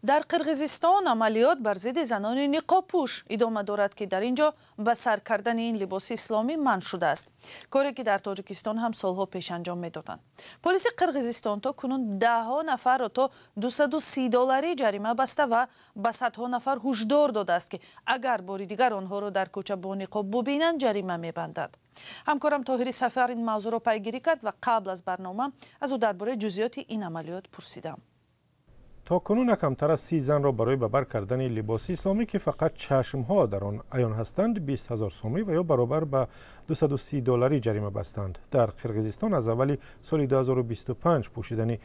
در قرقیزستان عملیات بر ضد زنان نقاب‌پوش ادامه دارد که در اینجا به سر کردن این لباس اسلامی منع شده است. کاری که در تاجیکستان هم سالها پیش انجام میدادند. پلیس قرقیزستان تا کنون دهها نفر را تا $230 جریمه بسته و به صدها نفر هشدار داده است که اگر باری دیگر آنها را در کوچه با نقاب ببینند جریمه میبندد. همکارم طاهری سفر این موضوع را پیگیری کرد و قبل از برنامه از او درباره جزئیات این عملیات پرسیدم. تا کنون کمتر از 30 زن را برای به بر کردن لباس اسلامی که فقط چشمها در آن عیان هستند 20,000 سومی و یا برابر به $230 جریمه بستند. در قرقیزستان از اولی سال 2025 پوشیدن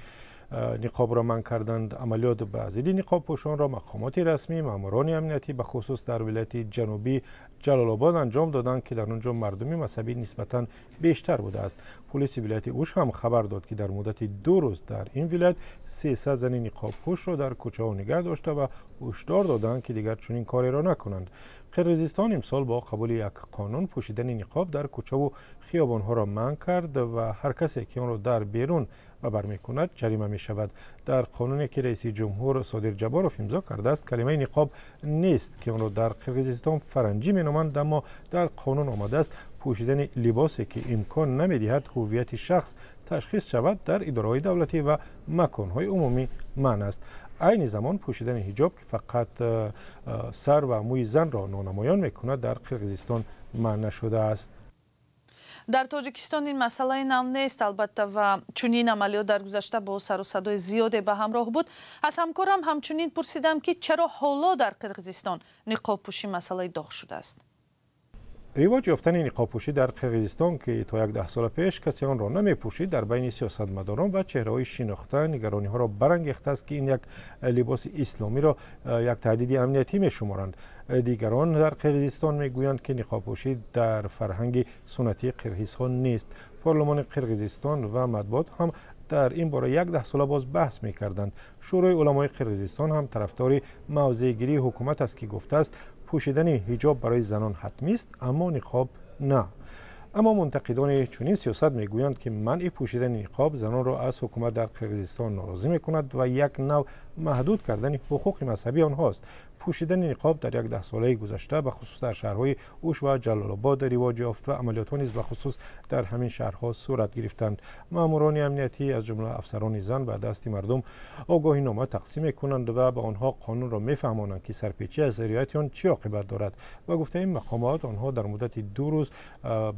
نقاب را منع کردند. عملیات به ضد نقاب پوشان را مقامات رسمی، ماموران امنیتی به خصوص در ولایت جنوبی جلال آباد انجام دادند که در آنجا مردمی مذهبی نسبتاً بیشتر بوده است. پلیس ولایت اوش هم خبر داد که در مدت 2 روز در این ولایت 300 زن نقاب پوش را در کوچه ها نگه داشته و هشدار دادند که دیگر چنین کاری را نکنند. قرقیزستان امسال با قبول یک قانون پوشیدن نقاب در کوچه و خیابان ها را منع کرد و هر کسی که آن را در بیرون و بر می‌کند جریمه می شود. در قانونی که رئیس جمهور صادر جبارов امضا کرده است کلمه نقاب نیست که آن را در قرقیزستان فرنگی می‌نامند، اما در قانون آمده است پوشیدن لباسی که امکان نمی‌دهد هویت شخص تشخیص شود در اداره‌های دولتی و مکان‌های عمومی منع است. عین زمان پوشیدن حجاب که فقط سر و موی زن را نانمایان می‌کند در قرقیزستان منع نشده است. در تاجیکستان این مسئله نو نیست البته و چنین عملیات در گذشته با سر و صدای زیادی به همراه بود. از همکارم همچنین پرسیدم که چرا حالا در قرقیزستان نقاب پوشی مسئله داغ شده است. رواج یافتن نقاب پوشی در قرقیزستان که تا 10 سال پیش کسی آن را نمی پوشید در بین سیاستمداران و چهره‌های شناخته نگرانی ها را برانگیخته است که این یک لباس اسلامی را یک تهدید امنیتی می شمارند. دیگران در قرقیزستان می گویند که نقاب پوشی در فرهنگ سنتی قرقیزها نیست. پارلمان قرقیزستان و مطبوعات هم در این باره 10 سال باز بحث می کردند. شورای علمای قرقیزستان هم طرفدار موضع گیری حکومت است که گفته است پوشیدن حجاب برای زنان حتمی است اما نقاب نه. اما منتقدان چنین سیاست میگویند که منع پوشیدن نقاب زنان را از حکومت در قرقیزستان ناراضی میکند و یک نوع محدود کردن حقوق مذهبی آنهاست. پوشیدن نقاب در 10 ساله گذشته به خصوص در شهرهای اوش و جلال آباد رواج یافت و عملیات نیز به خصوص در همین شهرها صورت گرفتند. ماموران امنیتی از جمله افسران زن به دست مردم آگاهی نامه تقسیم میکنند و به آنها قانون را میفهمانند که سرپیچی از رعایت آن چه عاقبت دارد. و گفته این مقامات آنها در مدت 2 روز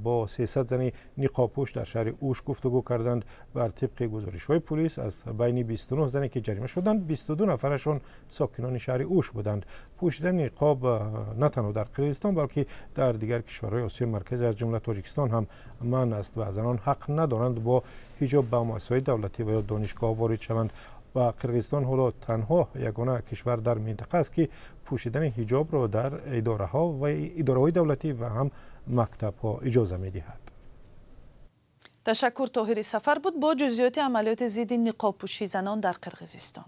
با 300 زن نقاب پوش در شهر اوش گفتگو کردند. بر طبق گزارش‌های پلیس از بین 29 زنی که جریمه شدند 22 نفرشان ساکنان شهر اوش بودند. پوشیدن نقاب نه تنها در قرقیزستان بلکه در دیگر کشورهای آسیای مرکزی از جمله تاجیکستان هم منع است و زنان حق ندارند با حجاب به مؤسسه‌های دولتی و یا دانشگاه وارد شوند. و قرقیزستان حالا تنها یگانه کشور در منطقه است که پوشیدن حجاب را در اداره‌ها و اداره‌های دولتی و هم مکتب‌ها اجازه می‌دهد. تشکر طاهری سفر بود با جزئیات عملیات ضد نقاب پوشی زنان در قرقیزستان.